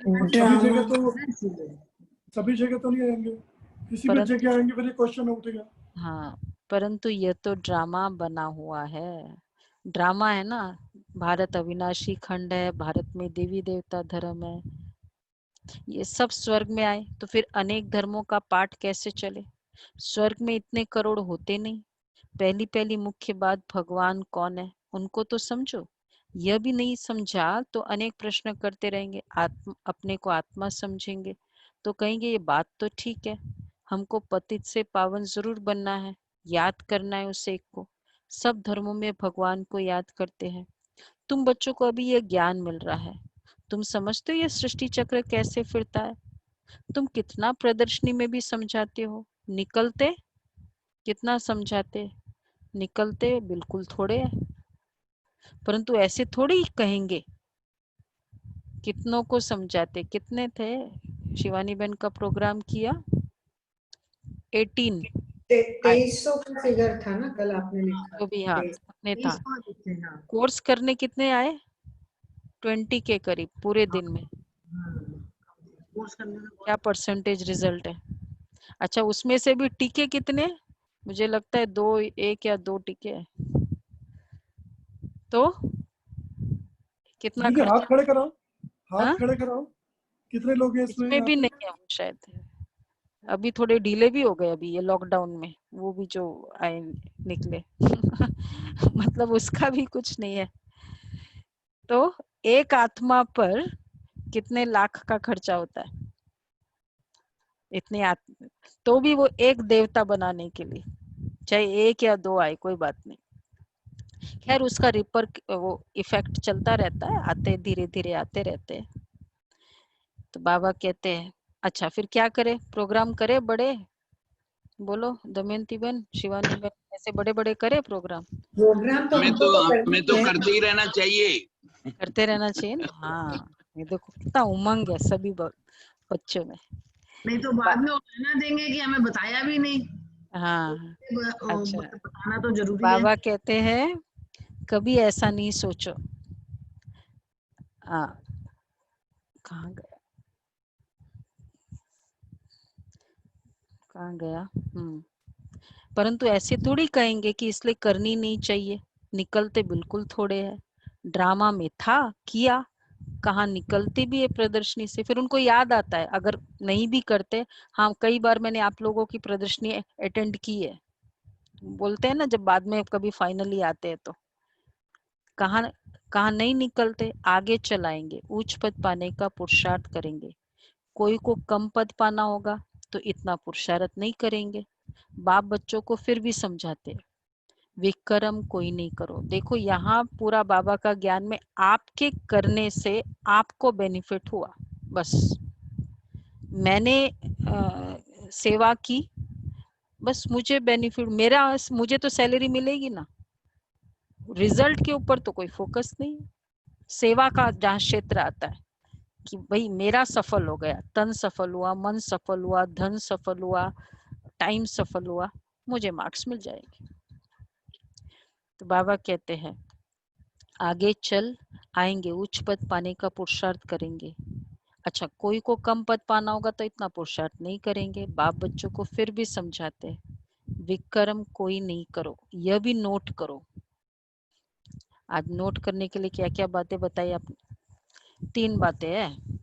सभी जगह तो नहीं आएंगे, किसी भी परंतु जगह आएंगे फिर ये क्वेश्चन उठेगा। हाँ, परंतु ये तो ड्रामा बना हुआ है, ड्रामा है ना। भारत अविनाशी खंड है, भारत में देवी देवता धर्म है, ये सब स्वर्ग में आए तो फिर अनेक धर्मों का पाठ कैसे चले। स्वर्ग में इतने करोड़ होते नहीं। पहली पहली मुख्य बात भगवान कौन है उनको तो समझो, यह भी नहीं समझा तो अनेक प्रश्न करते रहेंगे। अपने को आत्मा समझेंगे तो कहेंगे ये बात तो ठीक है, हमको पतित से पावन जरूर बनना है, याद करना है उस एक को। सब धर्मों में भगवान को याद करते हैं। तुम बच्चों को अभी यह ज्ञान मिल रहा है, तुम समझते हो ये सृष्टि चक्र कैसे फिरता है। तुम कितना प्रदर्शनी में भी समझाते हो, निकलते कितना समझाते, निकलते बिल्कुल थोड़े है। परंतु ऐसे थोड़ी ही कहेंगे, कितनों को समझाते। कितने थे, शिवानी बहन का प्रोग्राम किया 18 2300 का फिगर था ना कल आपने लिखा, जो भी, हाँ उतने था। 2300 हाँ। कोर्स करने कितने आए, 20 के करीब पूरे दिन में। कोर्स करने में क्या परसेंटेज रिजल्ट है। अच्छा उसमें से भी टीके कितने, मुझे लगता है 2, 1 या 2 टीके है। तो कितना दीदी हाथ खर्चा। खड़े कराओ, हाथ हाँ? खड़े कराओ, कितने लोग हैं इसमें इसमें यहाँ भी पे? नहीं है वो शायद, अभी थोड़े डिले भी हो गए अभी ये लॉकडाउन में, वो भी जो आए निकले मतलब उसका भी कुछ नहीं है। तो एक आत्मा पर कितने लाख का खर्चा होता है, इतने तो भी वो एक देवता बनाने के लिए, चाहे एक या दो आए कोई बात नहीं। खैर उसका वो इफेक्ट चलता रहता है, आते धीरे धीरे आते रहते हैं। तो बाबा कहते हैं अच्छा फिर क्या करे, प्रोग्राम करे बड़े, बोलो दमयंती बहन, शिवानी बहन, ऐसे बड़े बड़े करे प्रोग्राम। प्रोग्राम तो हमको तो हमें तो करना है। करते ही रहना चाहिए। करते रहना चाहिए ना। हाँ ये देखो कितना उमंग है सभी बच्चों में। नहीं तो बाद में वो कहना देंगे कि हमें बताया भी नहीं। हाँ अच्छा, बताना तो जरूरी है। बाबा कहते हैं कभी ऐसा नहीं सोचो। हाँ कहाँ गया, कहाँ गया। परंतु ऐसे थोड़ी कहेंगे कि इसलिए करनी नहीं चाहिए, निकलते बिल्कुल थोड़े है। ड्रामा में था किया, कहाँ निकलते भी है प्रदर्शनी से, फिर उनको याद आता है अगर नहीं भी करते। हाँ कई बार मैंने आप लोगों की प्रदर्शनी अटेंड की है, बोलते हैं ना जब बाद में कभी फाइनली आते हैं तो कहाँ कहाँ नहीं निकलते, आगे चलाएंगे, उच्च पद पाने का पुरुषार्थ करेंगे। कोई को कम पद पाना होगा तो इतना पुरुषार्थ नहीं करेंगे। बाप बच्चों को फिर भी समझाते हैं विक्रम कोई नहीं करो। देखो यहाँ पूरा बाबा का ज्ञान में आपके करने से आपको बेनिफिट हुआ, बस मैंने सेवा की, बस मुझे बेनिफिट, मुझे तो सैलरी मिलेगी ना, रिजल्ट के ऊपर तो कोई फोकस नहीं। सेवा का जहाँ क्षेत्र आता है कि भाई मेरा सफल हो गया, तन सफल हुआ, मन सफल हुआ, धन सफल हुआ, टाइम सफल हुआ, मुझे मार्क्स मिल जाएंगे। तो बाबा कहते हैं आगे चल आएंगे, उच्च पद पाने का पुरुषार्थ करेंगे। अच्छा कोई को कम पद पाना होगा तो इतना पुरुषार्थ नहीं करेंगे। बाप बच्चों को फिर भी समझाते हैं विक्रम कोई नहीं करो। यह भी नोट करो, आज नोट करने के लिए क्या क्या बातें बताई आपने, 3 बातें हैं।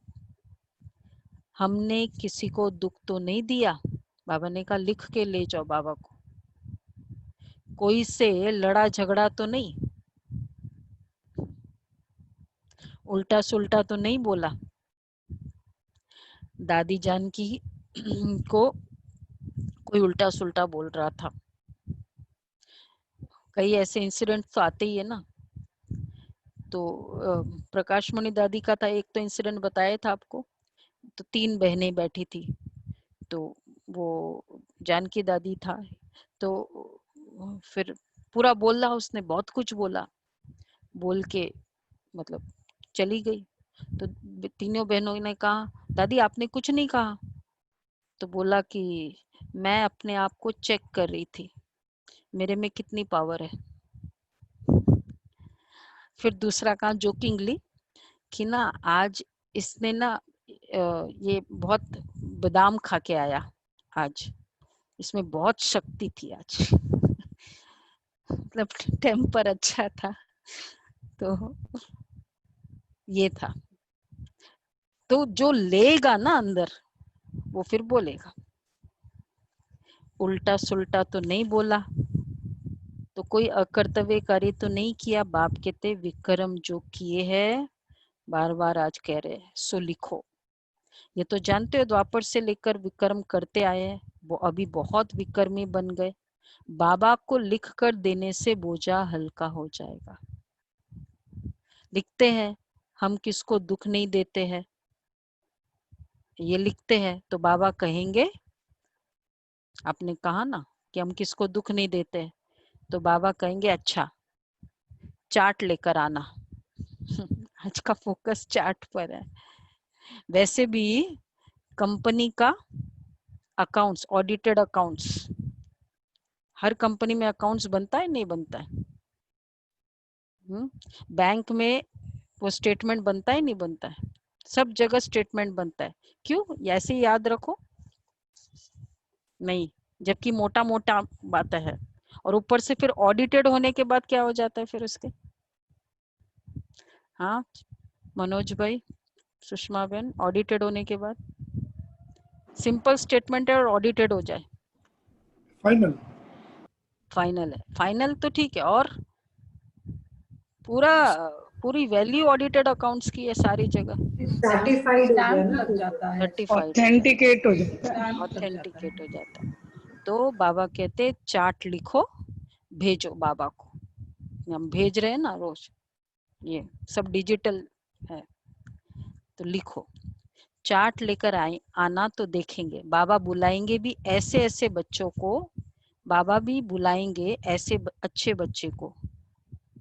हमने किसी को दुख तो नहीं दिया, बाबा ने कहा लिख के ले जाओ बाबा को। कोई से लड़ा झगड़ा तो नहीं, उल्टा सुल्टा तो नहीं बोला। दादी जान की को कोई उल्टा सुल्टा बोल रहा था, कई ऐसे इंसिडेंट तो आते ही है ना। तो प्रकाश मणि दादी का था एक तो इंसिडेंट बताया था आपको। तो 3 बहनें बैठी थी, तो वो जानकी दादी था, तो फिर पूरा बोला उसने, बहुत कुछ बोला, बोल के मतलब चली गई। तो तीनों बहनों ने कहा दादी आपने कुछ नहीं कहा। तो बोला कि मैं अपने आप को चेक कर रही थी मेरे में कितनी पावर है। फिर दूसरा कहा जोकिंगली कि ना आज इसने ना ये बहुत बादाम खा के आया, आज इसमें बहुत शक्ति थी आज मतलब टेम्पर अच्छा था। तो ये था, तो जो लेगा ना अंदर वो फिर बोलेगा। उल्टा सुल्टा तो नहीं बोला, तो कोई अकर्तव्य कार्य तो नहीं किया। बाप कहते विक्रम जो किए हैं, बार बार आज कह रहे हैं सो लिखो। ये तो जानते हो द्वापर से लेकर विक्रम करते आए हैं, वो अभी बहुत विक्रमी बन गए। बाबा को लिख कर देने से बोझा हल्का हो जाएगा। लिखते हैं हम किसको दुख नहीं देते हैं, ये लिखते हैं तो बाबा कहेंगे, आपने कहा ना कि हम किसको दुख नहीं देते, तो बाबा कहेंगे अच्छा चार्ट लेकर आना आज का फोकस चार्ट पर है। वैसे भी कंपनी का अकाउंट्स, ऑडिटेड अकाउंट्स, हर कंपनी में अकाउंट्स बनता है नहीं बनता है। बैंक में वो स्टेटमेंट बनता है नहीं बनता है, सब जगह स्टेटमेंट बनता है। क्यों, ऐसे ही याद रखो नहीं, जबकि मोटा मोटा बात है। और ऊपर से फिर ऑडिटेड होने के बाद क्या हो जाता है फिर उसके। हाँ मनोज भाई, सुषमा बहन, ऑडिटेड होने के बाद सिंपल स्टेटमेंट है और ऑडिटेड हो जाए फाइनल, फाइनल है। फाइनल तो ठीक है, और पूरा पूरी वैल्यू ऑडिटेड अकाउंट्स की है सारी जगह, सर्टिफाइड हो गया स्टैम्प ना लग जाता है, सर्टिफाइड ऑथेंटिकेट हो जाता है। स्टैम्प लग जाता है। ऑथेंटिकेट हो जाता है। तो बाबा कहते चार्ट लिखो भेजो बाबा को, हम भेज रहे हैं ना रोज, ये सब डिजिटल है, तो लिखो चार्ट लेकर आना तो देखेंगे, बाबा बुलाएंगे भी ऐसे ऐसे बच्चों को, बाबा भी बुलाएंगे ऐसे अच्छे बच्चे को,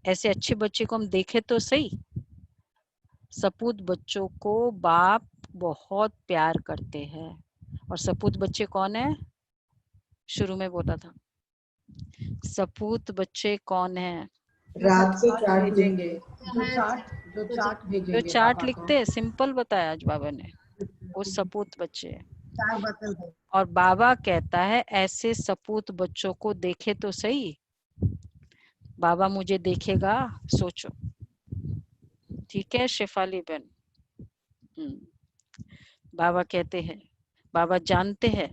ऐसे अच्छे बच्चे को हम देखे तो सही। सपूत बच्चों को बाप बहुत प्यार करते हैं, और सपूत बच्चे कौन है, शुरू में बोला था, सपूत बच्चे कौन है, रात को चार्ट भेजेंगे, भेजेंगे। जो चार्ट जो भेजेंगे चार्ट बाबा लिखते हैं, सिंपल बताया आज बाबा ने, वो सपूत बच्चे हैं। चार बर्तन थे। और बाबा कहता है ऐसे सपूत बच्चों को देखे तो सही, बाबा मुझे देखेगा, सोचो, ठीक है शेफाली बहन। बाबा कहते हैं, बाबा जानते हैं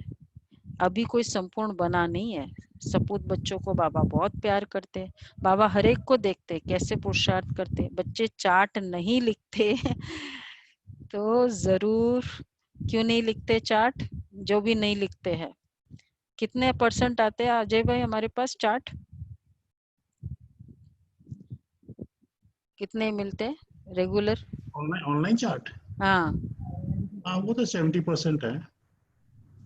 अभी कोई संपूर्ण बना नहीं है, सपूत बच्चों को बाबा बहुत प्यार करते हैं, बाबा हर एक को देखते हैं कैसे पुरुषार्थ करते हैं, बच्चे चार्ट नहीं लिखते तो जरूर, क्यों नहीं लिखते चार्ट, जो भी नहीं लिखते हैं, कितने % आते हैं अजय भाई हमारे पास चार्ट, कितने मिलते हैं रेगुलर, ऑनलाइन चार्ट, हाँ वो तो 70% है,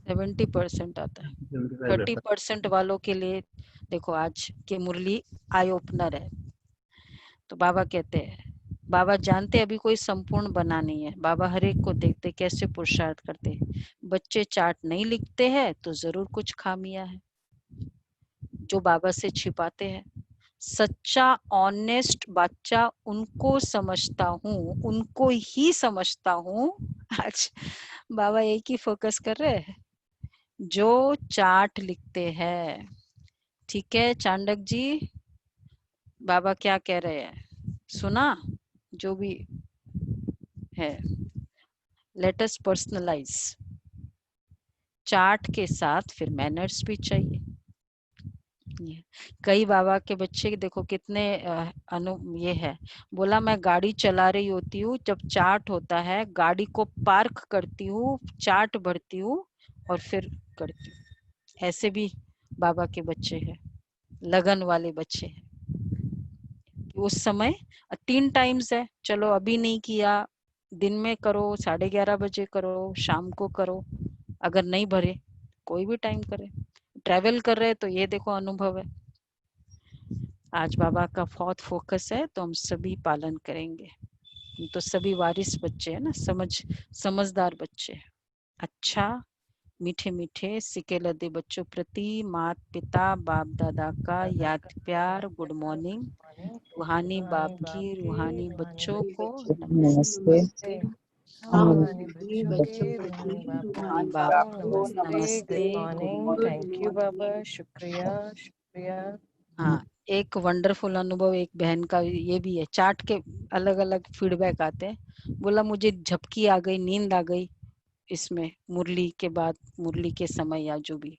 70% आता है, 75 रहता 30% वालों के लिए देखो आज की मुरली आई ओपनर है। तो बाबा कहते हैं, बाबा जानते अभी कोई संपूर्ण बना नहीं है, बाबा हर एक को देखते कैसे पुरुषार्थ करते हैं, बच्चे चार्ट नहीं लिखते हैं तो जरूर कुछ खामियां है जो बाबा से छिपाते हैं। सच्चा ऑनेस्ट बच्चा उनको समझता हूँ, उनको ही समझता हूँ। आज बाबा एक ही फोकस कर रहे हैं, जो चार्ट लिखते हैं, ठीक है चांडक जी, बाबा क्या कह रहे हैं सुना, जो भी है, लेट अस पर्सनलाइज, चार्ट के साथ फिर मैनर्स भी चाहिए। कई बाबा के बच्चे देखो कितने ये है, बोला मैं गाड़ी चला रही होती हूँ, जब चार्ट होता है गाड़ी को पार्क करती हूँ, चार्ट भरती हूँ और फिर करती हूँ, ऐसे भी बाबा के बच्चे हैं, लगन वाले बच्चे हैं। उस समय 3 टाइम्स है, चलो अभी नहीं किया, दिन में करो, 11:30 बजे करो, शाम को करो, अगर नहीं भरे कोई भी टाइम करे, ट्रैवल कर रहे तो ये देखो अनुभव है। आज बाबा का बहुत फोकस है तो हम सभी पालन करेंगे, तो सभी वारिस बच्चे हैं ना, समझदार बच्चे, अच्छा मीठे मीठे सिके लदे बच्चों प्रति माता पिता बाप दादा का याद प्यार, गुड मॉर्निंग, रूहानी बाप की रूहानी बच्चों को नमस्ते। रूहानी बच्चों के, रूहानी रूहानी बाप बाप को को नमस्ते, good good morning, morning. Thank you बाबा, शुक्रिया शुक्रिया। हाँ, एक वंडरफुल अनुभव एक बहन का ये भी है, चार्ट के अलग अलग फीडबैक आते हैं, बोला मुझे झपकी आ गई, नींद आ गई, इसमें मुरली के बाद, मुरली के समय या जो भी,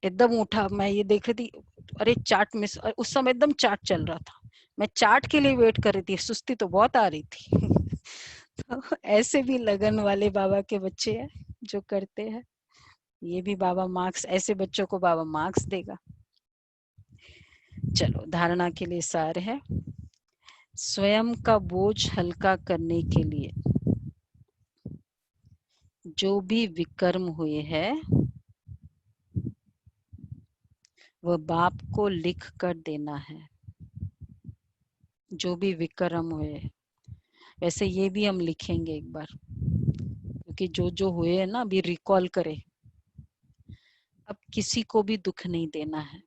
एकदम उठा, मैं ये देख रही थी, अरे चार्ट मिस, उस समय एकदम चार्ट चल रहा था, मैं चार्ट के लिए वेट कर रही थी, सुस्ती तो बहुत आ रही थी तो ऐसे भी लगन वाले बाबा के बच्चे हैं जो करते हैं, ये भी बाबा मार्क्स, ऐसे बच्चों को बाबा मार्क्स देगा। चलो धारणा के लिए सार है, स्वयं का बोझ हल्का करने के लिए जो भी विकर्म हुए हैं वह बाप को लिख कर देना है, जो भी विकर्म हुए, वैसे ये भी हम लिखेंगे एक बार, क्योंकि जो हुए है ना अभी रिकॉल करें, अब किसी को भी दुख नहीं देना है,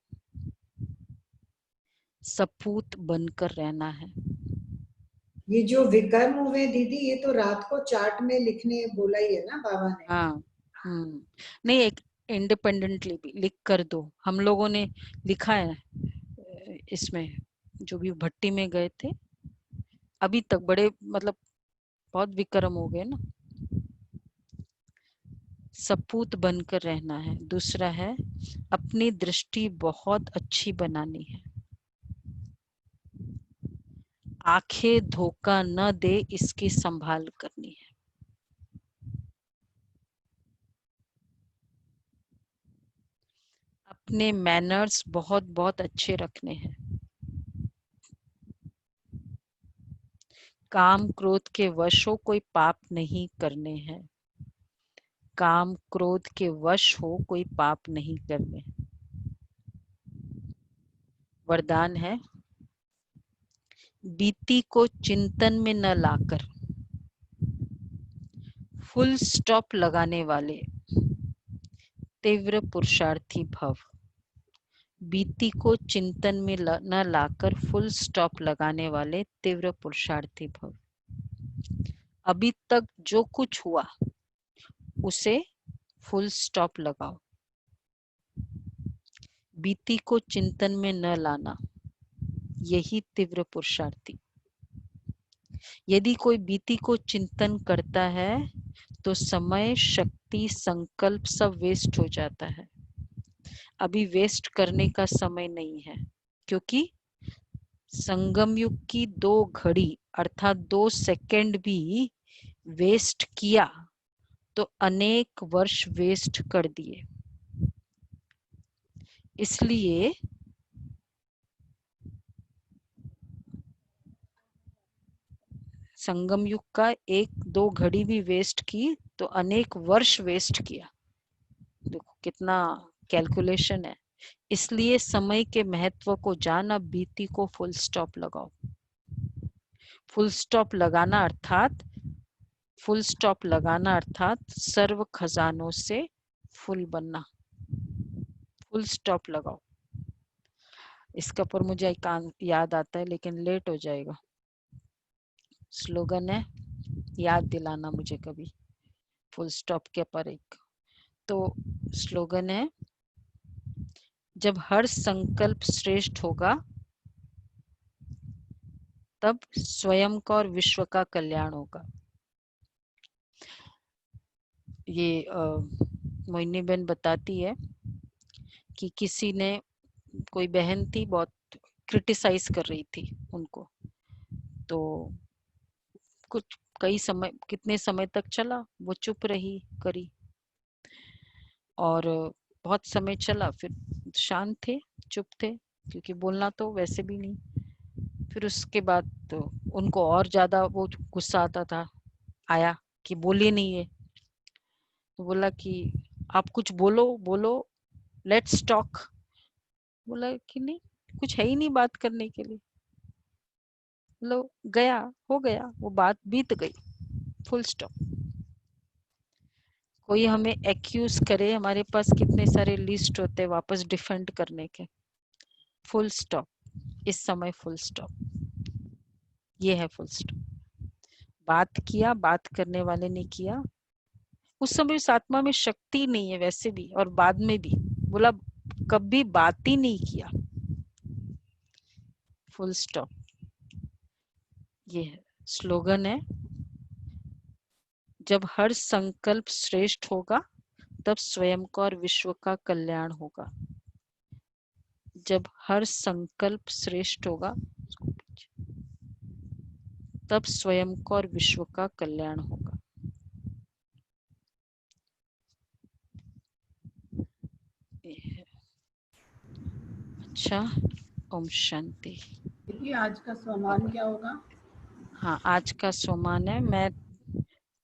सपूत बनकर रहना है। ये जो विकर्म हुए दीदी, ये तो रात को चार्ट में लिखने बोला ही है ना बाबा ने। हाँ नहीं, एक इंडिपेंडेंटली भी लिख कर दो, हम लोगों ने लिखा है इसमें, जो भी भट्टी में गए थे अभी तक, बड़े मतलब बहुत विक्रम हो गए ना, सपूत बनकर रहना है। दूसरा है अपनी दृष्टि बहुत अच्छी बनानी है, आंखें धोखा न दे, इसकी संभाल करनी है। अपने मैनर्स बहुत बहुत अच्छे रखने हैं। काम क्रोध के वश हो, कोई पाप नहीं करने हैं। काम क्रोध के वश हो, कोई पाप नहीं करने। वरदान है, बीती को चिंतन में न लाकर फुल स्टॉप लगाने वाले तीव्र पुरुषार्थी भव। बीती को चिंतन में न लाकर फुल स्टॉप लगाने वाले तीव्र पुरुषार्थी भव। अभी तक जो कुछ हुआ उसे फुल स्टॉप लगाओ। बीती को चिंतन में न लाना, यही तीव्र पुरुषार्थी। यदि कोई बीती को चिंतन करता है तो समय, शक्ति, संकल्प सब वेस्ट हो जाता है। अभी वेस्ट करने का समय नहीं है, क्योंकि संगम युग की 2 घड़ी अर्थात 2 सेकंड भी वेस्ट किया तो अनेक वर्ष वेस्ट कर दिए। इसलिए संगम युग का 1-2 घड़ी भी वेस्ट की तो अनेक वर्ष वेस्ट किया। देखो कितना कैलकुलेशन है। इसलिए समय के महत्व को जान, अब बीती को फुल स्टॉप लगाओ। फुल स्टॉप लगाना अर्थात सर्व खजानों से फुल बनना। फुल स्टॉप लगाओ। इसके ऊपर मुझे एक याद आता है लेकिन लेट हो जाएगा। स्लोगन है, याद दिलाना मुझे कभी। फुल स्टॉप के पर एक तो स्लोगन है, जब हर संकल्प श्रेष्ठ होगा तब स्वयं का और विश्व का कल्याण होगा। ये मोहिनी बहन बताती है कि किसी ने, कोई बहन थी, बहुत क्रिटिसाइज कर रही थी उनको, तो कुछ कितने समय तक चला, वो चुप रही करी और बहुत समय चला, फिर शांत थे, चुप थे, क्योंकि बोलना तो वैसे भी नहीं। फिर उसके बाद तो उनको और ज्यादा वो गुस्सा आया कि बोलिए नहीं है। तो बोला कि आप कुछ बोलो, लेट्स टॉक। बोला कि नहीं, कुछ है ही नहीं बात करने के लिए। लो गया, हो गया, वो बात बीत गई, फुल स्टॉप। कोई हमें एक्यूज करे, हमारे पास कितने सारे लिस्ट होते हैं वापस डिफेंड करने के। फुल स्टॉप, इस समय फुल स्टॉप, ये है फुल स्टॉप। बात किया, बात करने वाले ने किया, उस समय उस आत्मा में शक्ति नहीं है वैसे भी, और बाद में भी बोला कभी बात ही नहीं किया। फुल स्टॉप, ये है स्लोगन है, जब हर संकल्प श्रेष्ठ होगा तब स्वयं का और विश्व का कल्याण होगा। जब हर संकल्प श्रेष्ठ होगा तब स्वयं का और विश्व का कल्याण होगा। अच्छा, ओम शांति। देखिए आज का स्वमान क्या होगा? हाँ, आज का स्वमान है, मैं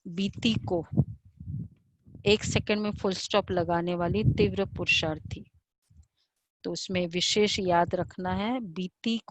बीती को 1 सेकंड में फुल स्टॉप लगाने वाली तीव्र पुरुषार्थी। तो उसमें विशेष याद रखना है, बीती को